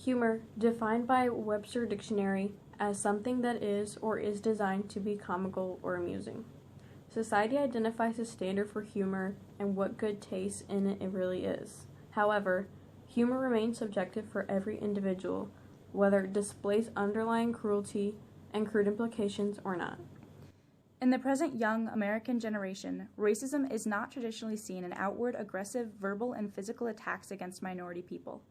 Humor, defined by Webster Dictionary as something that is or is designed to be comical or amusing. Society identifies a standard for humor and what good taste in it really is. However, humor remains subjective for every individual, whether it displays underlying cruelty and crude implications or not. In the present young American generation, racism is not traditionally seen in outward, aggressive, verbal, and physical attacks against minority people.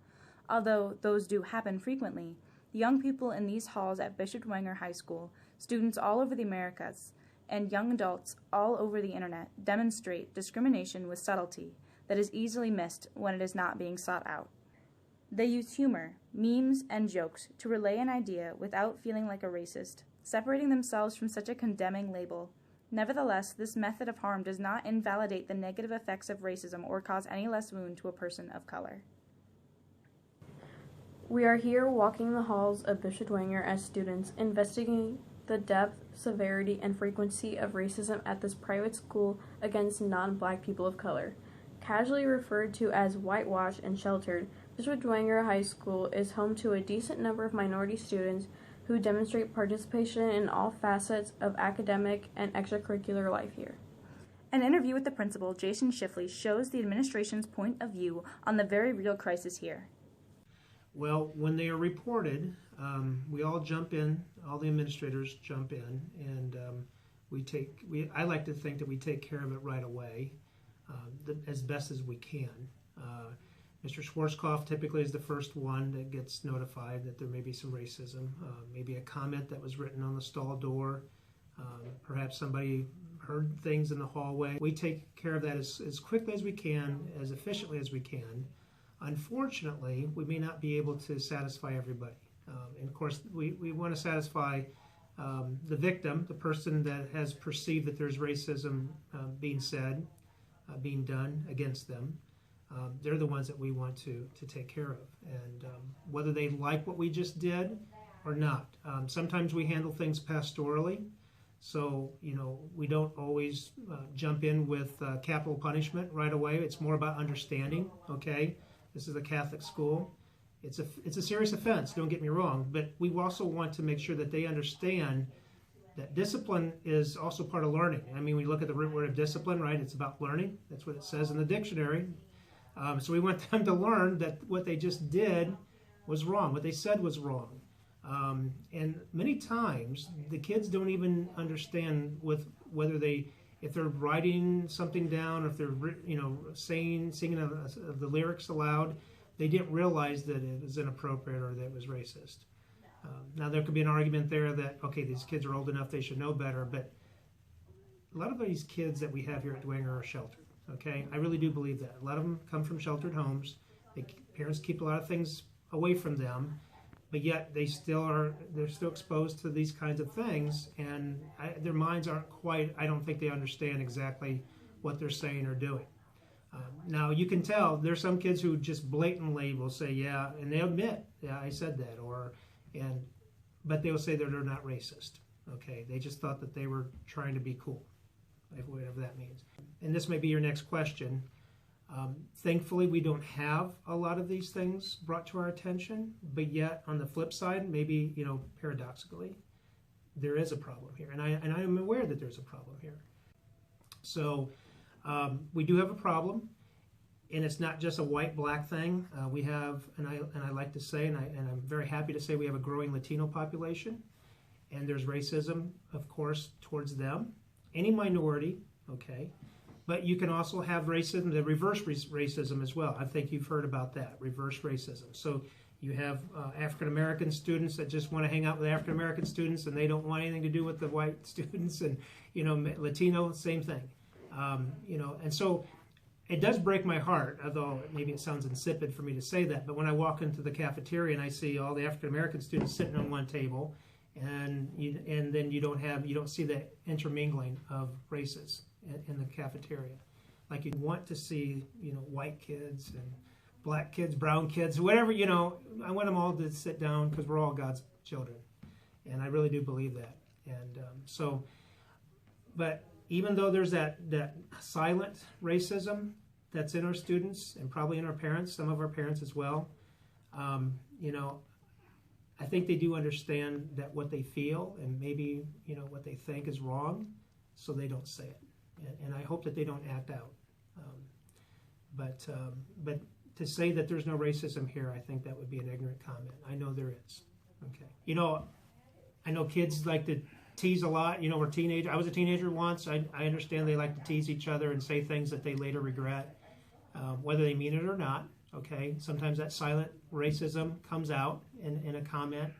Although those do happen frequently, the young people in these halls at Bishop Dwenger High School, students all over the Americas, and young adults all over the internet demonstrate discrimination with subtlety that is easily missed when it is not being sought out. They use humor, memes, and jokes to relay an idea without feeling like a racist, separating themselves from such a condemning label. Nevertheless, this method of harm does not invalidate the negative effects of racism or cause any less wound to a person of color. We are here walking the halls of Bishop Dwenger as students, investigating the depth, severity, and frequency of racism at this private school against non-black people of color. Casually referred to as whitewashed and sheltered, Bishop Dwenger High School is home to a decent number of minority students who demonstrate participation in all facets of academic and extracurricular life here. An interview with the principal, Jason Schiffley, shows the administration's point of view on the very real crisis here. Well, when they are reported, we all jump in, all the administrators jump in, and I like to think that we take care of it right away, as best as we can. Mr. Schwarzkopf typically is the first one that gets notified that there may be some racism, maybe a comment that was written on the stall door, perhaps somebody heard things in the hallway. We take care of that as quickly as we can, as efficiently as we can. Unfortunately, we may not be able to satisfy everybody. And of course, we want to satisfy the victim, the person that has perceived that there's racism being said, being done against them. They're the ones that we want to take care of. And whether they like what we just did or not. Sometimes we handle things pastorally. So, we don't always jump in with capital punishment right away. It's more about understanding, okay? This is a Catholic school. It's a serious offense, don't get me wrong, but we also want to make sure that they understand that discipline is also part of learning. I mean, we look at the root word of discipline, right? It's about learning. That's what it says in the dictionary. So we want them to learn that what they just did was wrong, what they said was wrong. And many times, the kids don't even understand if they're writing something down, or if they're singing the lyrics aloud, they didn't realize that it was inappropriate or that it was racist. Now there could be an argument there that, okay, these kids are old enough, they should know better, but a lot of these kids that we have here at Dwenger are sheltered, okay? I really do believe that. A lot of them come from sheltered homes. Parents keep a lot of things away from them, but yet they're still exposed to these kinds of things, and their minds aren't quite, I don't think they understand exactly what they're saying or doing. Now you can tell there's some kids who just blatantly will say, yeah, and they admit, yeah, I said that, but they'll say that they're not racist, okay? They just thought that they were trying to be cool, whatever that means. And this may be your next question. Thankfully, we don't have a lot of these things brought to our attention, but yet on the flip side, maybe, paradoxically, there is a problem here. And I am aware that there's a problem here. So we do have a problem, and it's not just a white-black thing. We have, and I like to say, and I'm very happy to say, we have a growing Latino population, and there's racism, of course, towards them. Any minority, okay? But you can also have racism, the reverse racism as well. I think you've heard about that, reverse racism. So you have African-American students that just want to hang out with African-American students, and they don't want anything to do with the white students, and Latino, same thing. And so it does break my heart, although maybe it sounds insipid for me to say that, but when I walk into the cafeteria and I see all the African-American students sitting on one table, and then you don't see the intermingling of races in the cafeteria. Like you want to see, white kids and black kids, brown kids, whatever, I want them all to sit down because we're all God's children. And I really do believe that. And but even though there's that silent racism that's in our students and probably in our parents, some of our parents as well, you know, I think they do understand that what they feel and maybe, you know, what they think is wrong, so they don't say it. And I hope that they don't act out. But to say that there's no racism here, I think that would be an ignorant comment. I know there is. Okay. You know, I know kids like to tease a lot. You know, we're teenagers. I was a teenager once. I understand they like to tease each other and say things that they later regret, whether they mean it or not. Okay. Sometimes that silent racism comes out in a comment,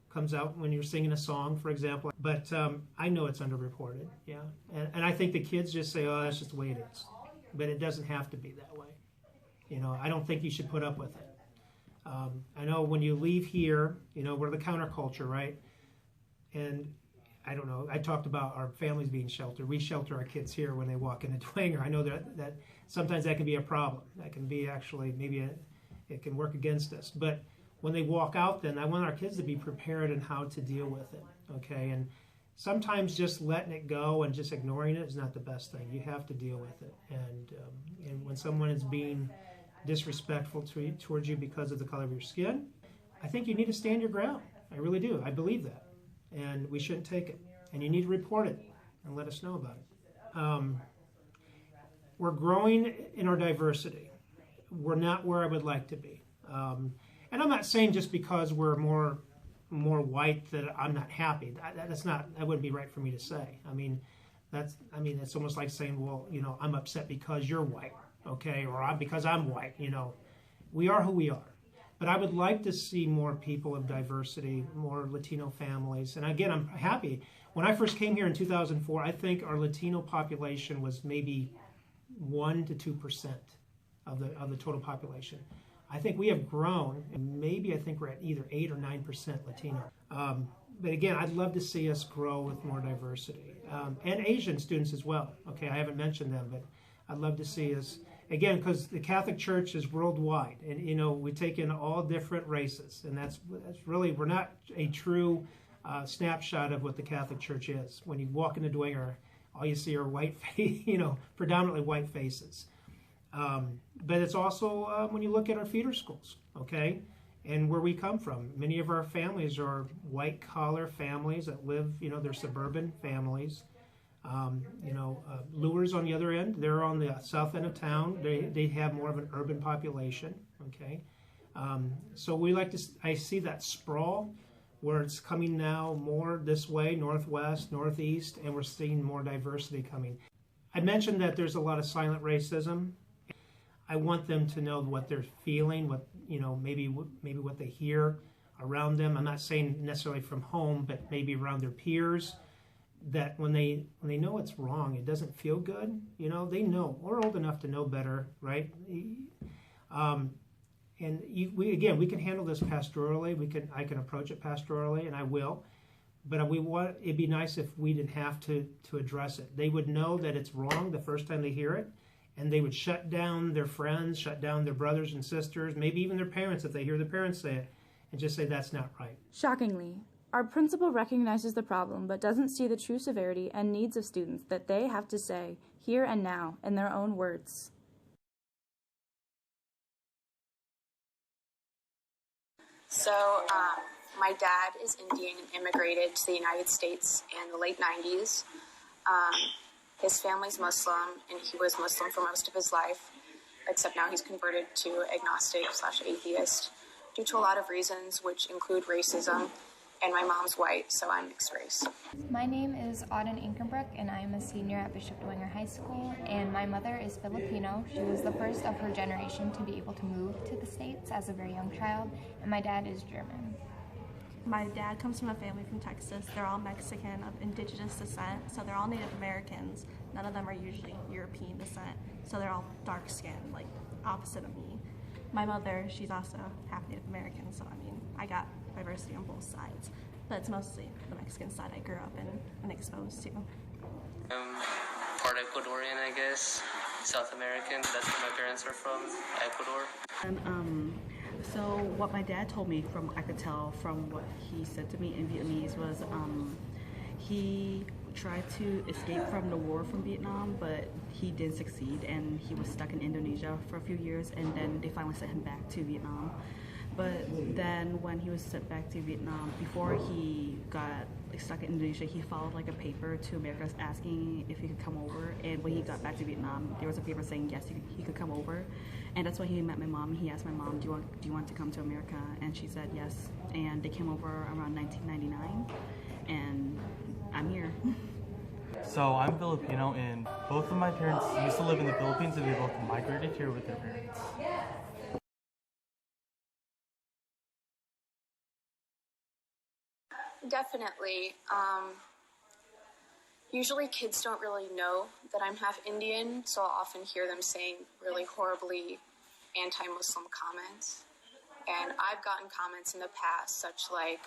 comes out when you're singing a song, for example. But I know it's underreported. Yeah. And I think the kids just say, oh, that's just the way it is. But it doesn't have to be that way. You know, I don't think you should put up with it. I know when you leave here, you know, we're the counterculture, right? And I don't know, I talked about our families being sheltered. We shelter our kids here when they walk into Dwenger. I know that sometimes that can be a problem. That can be actually, it can work against us. But when they walk out, then I want our kids to be prepared in how to deal with it, okay? And sometimes just letting it go and just ignoring it is not the best thing. You have to deal with it. And when someone is being disrespectful towards you because of the color of your skin, I think you need to stand your ground. I really do. I believe that. And we shouldn't take it. And you need to report it and let us know about it. We're growing in our diversity. We're not where I would like to be. And I'm not saying just because we're more white that I'm not happy. That wouldn't be right for me to say. It's almost like saying, well, you know, I'm upset because you're white, okay, or because I'm white. You know, we are who we are. But I would like to see more people of diversity, more Latino families. And again, I'm happy. When I first came here in 2004, I think our Latino population was maybe 1 to 2% of the total population. I think we have grown, and maybe I think we're at either 8 or 9% Latino. But again, I'd love to see us grow with more diversity. And Asian students as well. Okay, I haven't mentioned them, but I'd love to see us, again, because the Catholic Church is worldwide. And, you know, we take in all different races. And that's really, we're not a true snapshot of what the Catholic Church is. When you walk into Dwenger, all you see are white, predominantly white faces. But it's also when you look at our feeder schools, okay, and where we come from. Many of our families are white-collar families that live, you know, they're suburban families. Lures on the other end, they're on the south end of town. They have more of an urban population, okay. So we like to, I see that sprawl where it's coming now more this way, northwest, northeast, and we're seeing more diversity coming. I mentioned that there's a lot of silent racism. I want them to know what they're feeling, what, you know, maybe what they hear around them. I'm not saying necessarily from home, but maybe around their peers, that when they know it's wrong, it doesn't feel good. You know, they know. We're old enough to know better, right? We can handle this pastorally. I can approach it pastorally, and I will. But it'd be nice if we didn't have to address it. They would know that it's wrong the first time they hear it, and they would shut down their friends, shut down their brothers and sisters, maybe even their parents if they hear their parents say it, and just say that's not right. Shockingly, our principal recognizes the problem but doesn't see the true severity and needs of students that they have to say here and now in their own words. So, my dad is Indian and immigrated to the United States in the late 90s. His family's Muslim, and he was Muslim for most of his life, except now he's converted to agnostic/atheist due to a lot of reasons, which include racism, and my mom's white, so I'm mixed race. My name is Auden Inkenbrook, and I'm a senior at Bishop Dwenger High School, and my mother is Filipino. She was the first of her generation to be able to move to the States as a very young child, and my dad is German. My dad comes from a family from Texas. They're all Mexican of indigenous descent, so they're all Native Americans. None of them are usually European descent, so they're all dark-skinned, like opposite of me. My mother, she's also half Native American, so I got diversity on both sides, but it's mostly the Mexican side I grew up in and exposed to. I'm part Ecuadorian, I guess. South American, that's where my parents are from, Ecuador. And so what my dad told me, I could tell from what he said to me in Vietnamese, was he tried to escape from the war from Vietnam, but he didn't succeed, and he was stuck in Indonesia for a few years, and then they finally sent him back to Vietnam. But then when he was sent back to Vietnam, before he got stuck in Indonesia, he filed like a paper to America asking if he could come over. And when he got back to Vietnam, there was a paper saying yes, he could come over. And that's when he met my mom. He asked my mom, do you want to come to America? And she said yes. And they came over around 1999, and I'm here. So I'm Filipino, and both of my parents used to live in the Philippines, and they both migrated here with their parents. Definitely. Usually kids don't really know that I'm half Indian, so I'll often hear them saying really horribly anti-Muslim comments. And I've gotten comments in the past, such like,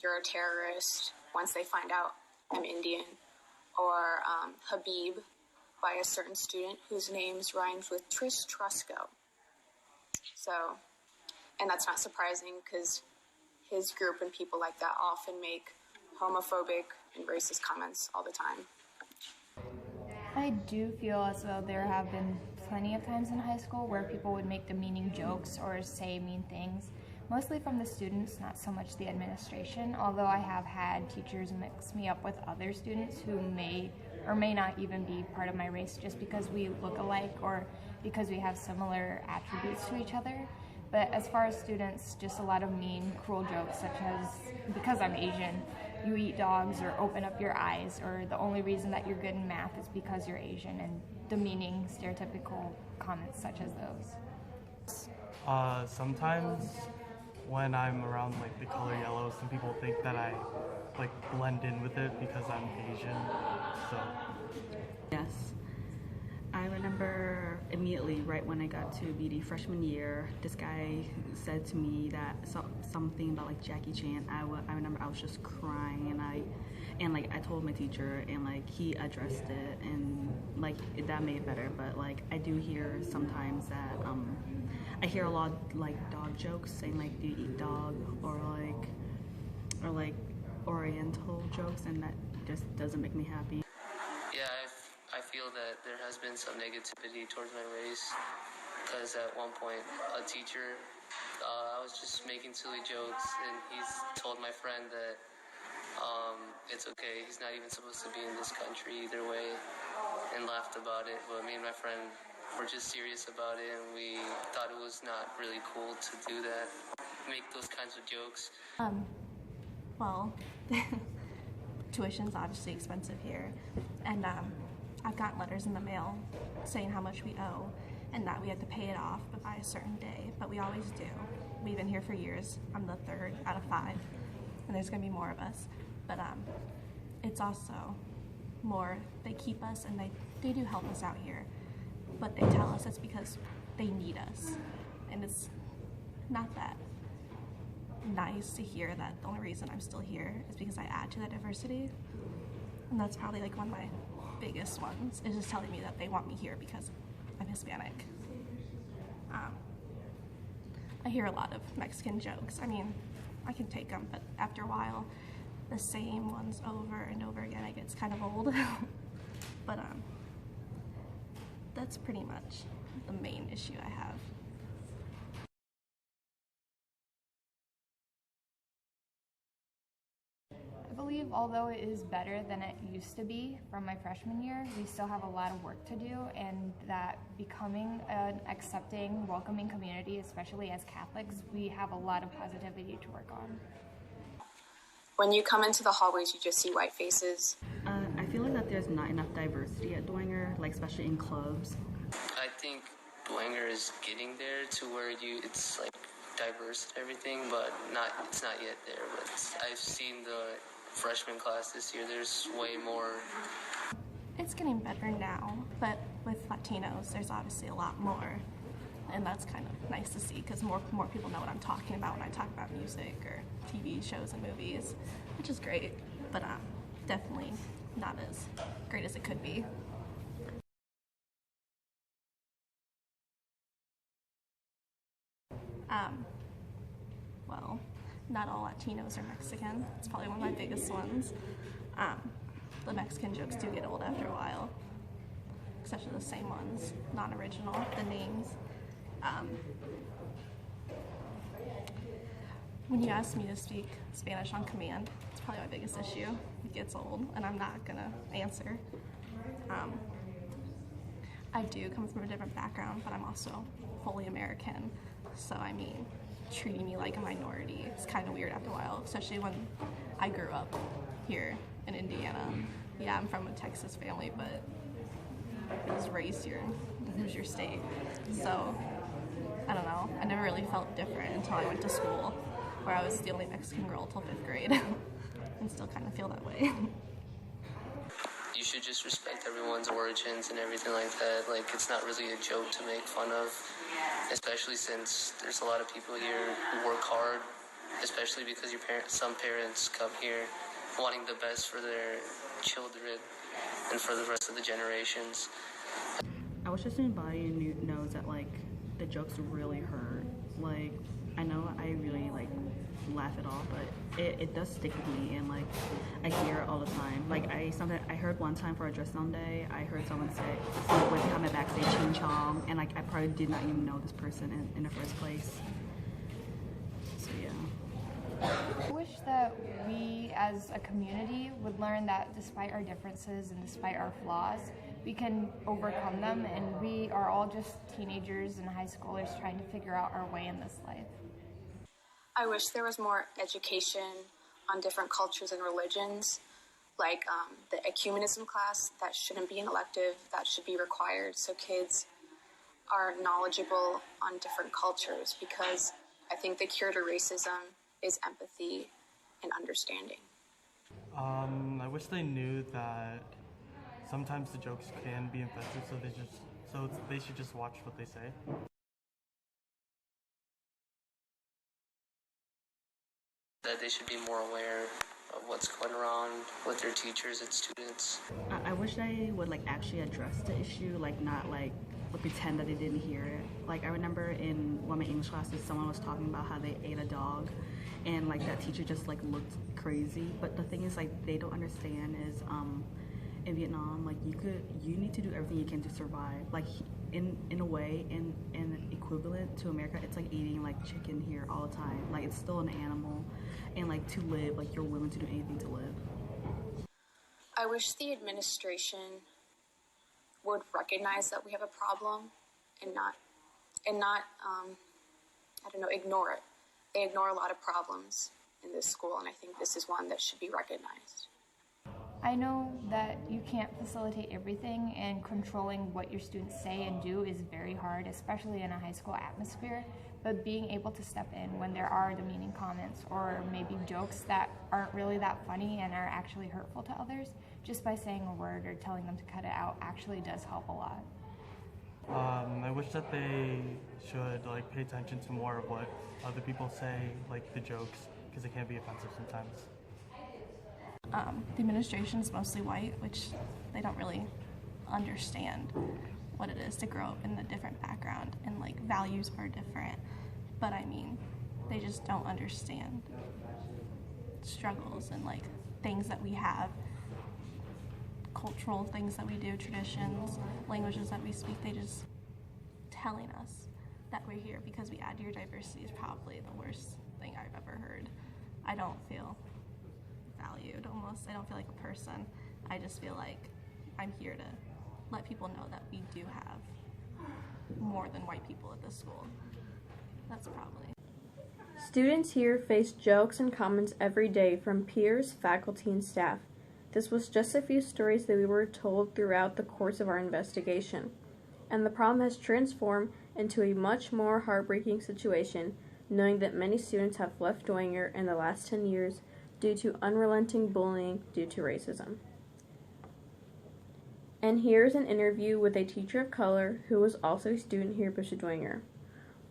you're a terrorist, once they find out I'm Indian, or Habib, by a certain student whose names rhymes with Tris Trusco. So, and that's not surprising, because his group and people like that often make homophobic and racist comments all the time. I do feel as though there have been plenty of times in high school where people would make demeaning jokes or say mean things, mostly from the students, not so much the administration, although I have had teachers mix me up with other students who may or may not even be part of my race just because we look alike or because we have similar attributes to each other. But as far as students, just a lot of mean, cruel jokes such as, because I'm Asian, you eat dogs, or open up your eyes, or the only reason that you're good in math is because you're Asian, and demeaning, stereotypical comments such as those. Sometimes when I'm around like the color yellow, some people think that I like blend in with it because I'm Asian. So Yes. I remember immediately right when I got to BD freshman year, this guy said to me that something about like Jackie Chan. I remember I was just crying, and I told my teacher, and like he addressed it, and like that made it better. But like I do hear sometimes that I hear a lot like dog jokes saying like, do you eat dog, or like Oriental jokes, and that just doesn't make me happy. Yeah, I feel that there has been some negativity towards my race, because at one point a teacher, I was just making silly jokes, and he's told my friend that it's okay, he's not even supposed to be in this country either way, and laughed about it. But me and my friend were just serious about it, and we thought it was not really cool to do that, make those kinds of jokes. Well, tuition's obviously expensive here, and I've gotten letters in the mail saying how much we owe and that we have to pay it off by a certain day, but we always do. We've been here for years. I'm the third out of 5, and there's gonna be more of us. But it's also more, they keep us and they do help us out here, but they tell us it's because they need us, and it's not that nice to hear that the only reason I'm still here is because I add to that diversity. And that's probably like one of my biggest ones, is just telling me that they want me here because I'm Hispanic. I hear a lot of Mexican jokes. I mean, I can take them, but after a while, the same ones over and over again, it gets kind of old. But that's pretty much the main issue I have. I believe although it is better than it used to be from my freshman year, we still have a lot of work to do, and that becoming an accepting, welcoming community, especially as Catholics, we have a lot of positivity to work on. When you come into the hallways, you just see white faces. I feel like that there's not enough diversity at Dwenger, like especially in clubs. I think Dwenger is getting there to where it's like diverse and everything, but it's not yet there. But I've seen the freshman class this year, there's way more. It's getting better now, but with Latinos, there's obviously a lot more, and that's kind of nice to see because more people know what I'm talking about when I talk about music or TV shows and movies, which is great, but definitely not as great as it could be. Well, not all Latinos are Mexican. It's probably one of my biggest ones. The Mexican jokes do get old after a while, especially the same ones, non-original, the names. When you ask me to speak Spanish on command, it's probably my biggest issue. It gets old, and I'm not gonna answer. I do come from a different background, but I'm also fully American. So, I mean, treating me like a minority is kind of weird after a while, especially when I grew up here in Indiana. Yeah, I'm from a Texas family, but I was raised here in Hoosier State. So, I don't know. I never really felt different until I went to school, where I was the only Mexican girl till 5th grade, and still kind of feel that way. You should just respect everyone's origins and everything like that. Like, it's not really a joke to make fun of, especially since there's a lot of people here who work hard, especially because some parents come here wanting the best for their children and for the rest of the generations. I wish just anybody knows that, like, the jokes really hurt. Like, I know I really, like, laugh it off, but it does stick with me, and, like, I hear it all the time. Like, I heard one time for a dress down day, I heard someone would comment back, say ching chong, and, like, I probably did not even know this person in the first place. So, yeah. I wish that we as a community would learn that despite our differences and despite our flaws, we can overcome them, and we are all just teenagers and high schoolers trying to figure out our way in this life. I wish there was more education on different cultures and religions, like the ecumenism class. That shouldn't be an elective, that should be required, so kids are knowledgeable on different cultures, because I think the cure to racism is empathy and understanding. I wish they knew that sometimes the jokes can be offensive, so they should just watch what they say. That they should be more aware of what's going on with their teachers and students. I wish they would, like, actually address the issue, like, not, like, pretend that they didn't hear it. Like, I remember in one of my English classes, someone was talking about how they ate a dog, and, like, that teacher just, like, looked crazy. But the thing is, like, they don't understand is, in Vietnam, like, you need to do everything you can to survive. Like, in a way, in equivalent to America, it's like eating, like, chicken here all the time. Like, it's still an animal, and, like, to live, like, you're willing to do anything to live. I wish the administration would recognize that we have a problem and not ignore it. They ignore a lot of problems in this school, and I think this is one that should be recognized. I know that you can't facilitate everything, and controlling what your students say and do is very hard, especially in a high school atmosphere, but being able to step in when there are demeaning comments or maybe jokes that aren't really that funny and are actually hurtful to others, just by saying a word or telling them to cut it out actually does help a lot. I wish that they should, like, pay attention to more of what other people say, like the jokes, because it can be offensive sometimes. The administration is mostly white, which they don't really understand what it is to grow up in a different background, and, like, values are different. But I mean, they just don't understand struggles and, like, things that we have, cultural things that we do, traditions, languages that we speak. They just telling us that we're here because we add your diversity is probably the worst thing I've ever heard. I don't feel valued almost. I don't feel like a person. I just feel like I'm here to let people know that we do have more than white people at this school. That's probably. Students here face jokes and comments every day from peers, faculty, and staff. This was just a few stories that we were told throughout the course of our investigation, and the problem has transformed into a much more heartbreaking situation, knowing that many students have left Dwenger in the last 10 years due to unrelenting bullying due to racism. And here's an interview with a teacher of color who was also a student here at Bishop Dwenger.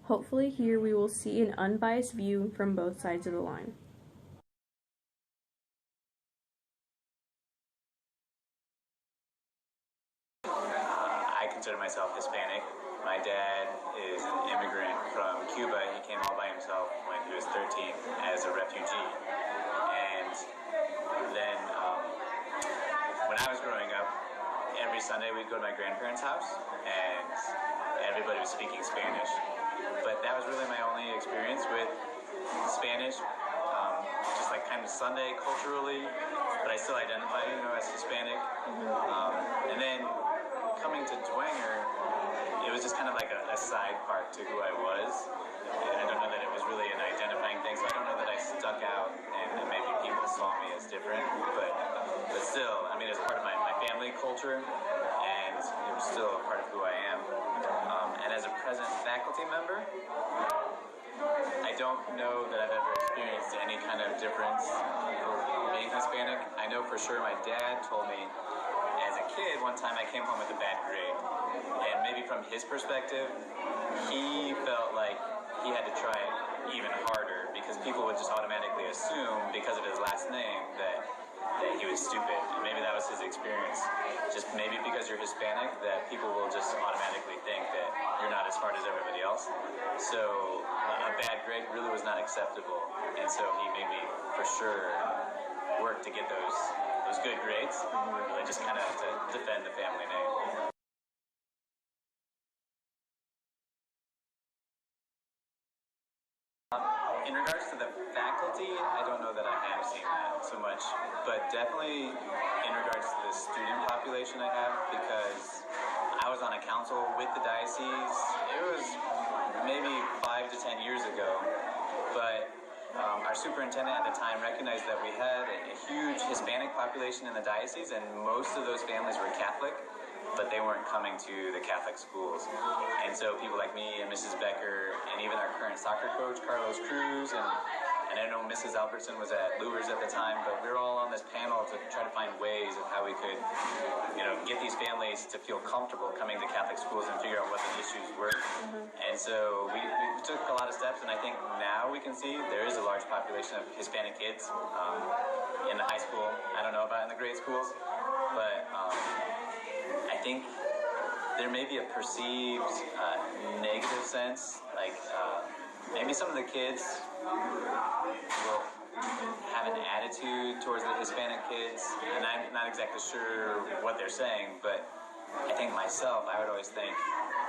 Hopefully here we will see an unbiased view from both sides of the line. I consider myself Hispanic. My dad is an immigrant from Cuba. He came all by himself when he was 13 as a refugee. And then when I was growing up, every Sunday we'd go to my grandparents' house and everybody was speaking Spanish. But that was really my only experience with Spanish, just like kind of Sunday culturally, but I still identify, as Hispanic. And then coming to Dwenger, it was just kind of like a side part to who I was. And I don't know that it was really an identifying thing, so I don't know that I stuck out and maybe people saw me as different, but still, I mean, it's part of my family culture, and it was still a part of who I am. And as a present faculty member, I don't know that I've ever experienced any kind of difference for being Hispanic. I know for sure my dad told me as a kid, one time I came home with a bad grade, and maybe from his perspective, he felt like he had to try even harder because people would just automatically assume because of his last name that he was stupid. And maybe that was his experience. Just maybe because you're Hispanic that people will just automatically think that you're not as smart as everybody else. So a bad grade really was not acceptable. And so he made me for sure work to get those good grades, really just kind of to defend the family name. In regards to the faculty, I don't know that I have seen that so much, but definitely in regards to the student population I have, because I was on a council with the diocese. It was maybe 5 to 10 years ago, but our superintendent at the time recognized that we had a huge Hispanic population in the diocese, and most of those families were Catholic, but they weren't coming to the Catholic schools. And so people like me and Mrs. Becker, and even our current soccer coach, Carlos Cruz, and I know Mrs. Albertson was at Lures at the time, but we were all on this panel to try to find ways of how we could, get these families to feel comfortable coming to Catholic schools and figure out what the issues were. And so we took a lot of steps, and I think now we can see there is a large population of Hispanic kids in the high school. I don't know about in the grade schools, but I think there may be a perceived negative sense, like maybe some of the kids will have an attitude towards the Hispanic kids, and I'm not exactly sure what they're saying, but I think myself, I would always think,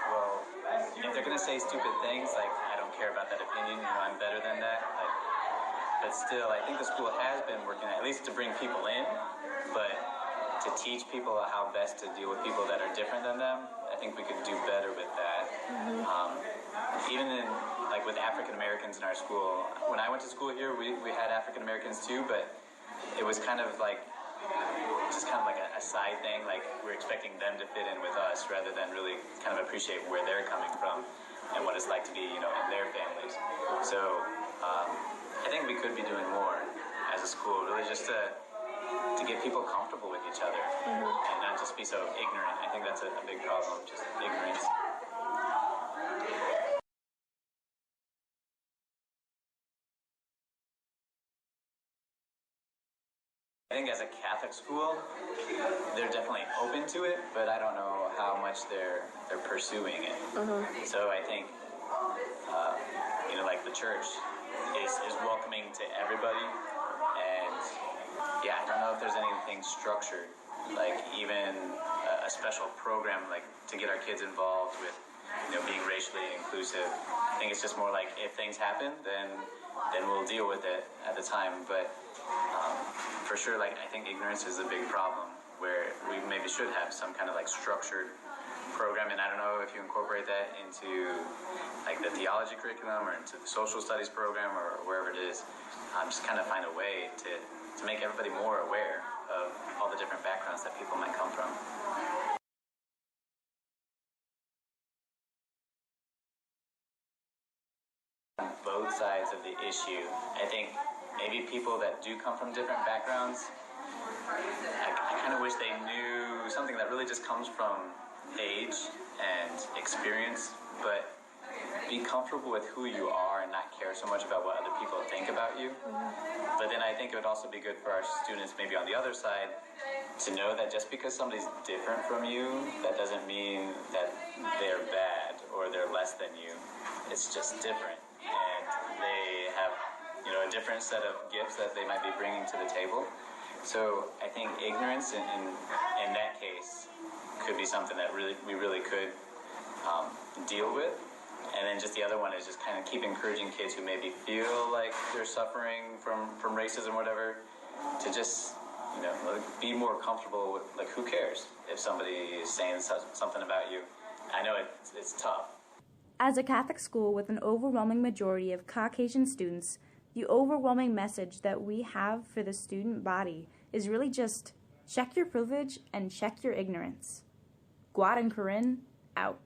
well, if they're going to say stupid things, like, I don't care about that opinion, I'm better than that, but still, I think the school has been working at least to bring people in, but to teach people how best to deal with people that are different than them, I think we could do better with that. Even in, with African Americans in our school, when I went to school here, we had African Americans too, but it was kind of like a side thing, like we're expecting them to fit in with us rather than really kind of appreciate where they're coming from and what it's like to be, in their families. So I think we could be doing more as a school, really just to get people comfortable with each other and not just be so ignorant. I think that's a big problem, just ignorance. I think as a Catholic school, they're definitely open to it, but I don't know how much they're pursuing it. So I think, the church is welcoming to everybody, and I don't know if there's anything structured, like even a special program, to get our kids involved with, being racially inclusive. I think it's just more like if things happen, then we'll deal with it at the time. But for sure, I think ignorance is a big problem where we maybe should have some kind of structured program, and I don't know if you incorporate that into the theology curriculum or into the social studies program or wherever it is. Just kind of find a way to make everybody more aware of all the different backgrounds that people might come from. Both sides of the issue. I think maybe people that do come from different backgrounds, I kind of wish they knew something that really just comes from age and experience, but be comfortable with who you are and not care so much about what other people think about you. But then I think it would also be good for our students, maybe on the other side, to know that just because somebody's different from you, that doesn't mean that they're bad or they're less than you. It's just different, and they have, a different set of gifts that they might be bringing to the table. So I think ignorance in that case could be something that we really could deal with. And then just the other one is just kind of keep encouraging kids who maybe feel like they're suffering from racism or whatever to just, like, be more comfortable with, like, who cares if somebody is saying something about you. I know it's tough. As a Catholic school with an overwhelming majority of Caucasian students, the overwhelming message that we have for the student body is really just check your privilege and check your ignorance. Guad and Korinne, out.